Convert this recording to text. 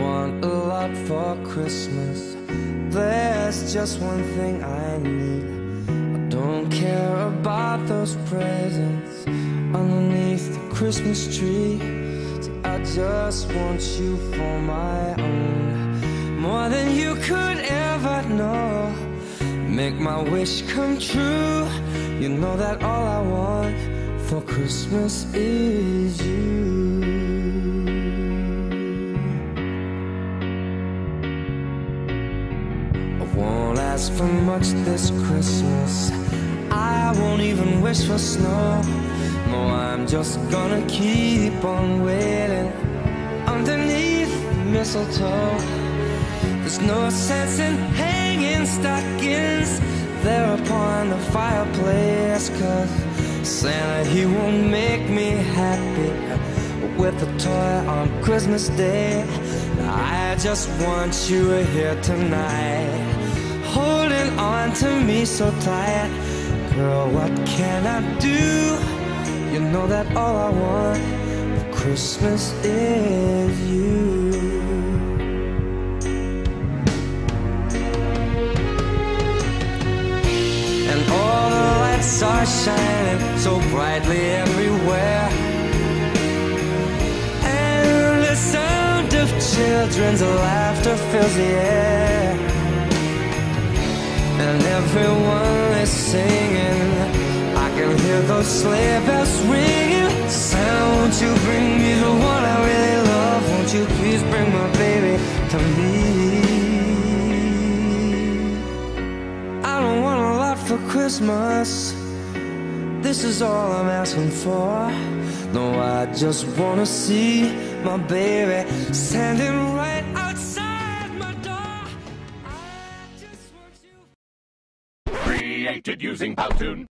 want a lot for Christmas. There's just one thing I need. I don't care about those presents underneath the Christmas tree. See, I just want you for my own, more than you could ever know. Make my wish come true. You know that all I want for Christmas is you. I won't ask for much this Christmas. I won't even wish for snow. No, I'm just gonna keep on waiting underneath the mistletoe. There's no sense in hanging stockings there upon the fireplace, 'cause Santa, he won't make me happy with a toy on Christmas Day. I just want you here tonight, holding on to me so tight. Girl, what can I do? You know that all I want for Christmas is you. And all the lights are shining so brightly everywhere, and the sound of children's laughter fills the air, and everyone is singing. I can hear those sleigh bells ringing. Santa, won't you bring me the one I really love? Won't you please bring my baby to me? I don't want a lot for Christmas. This is all I'm asking for. No, I just wanna see my baby standing right outside my door. I just want you. Created using Powtoon.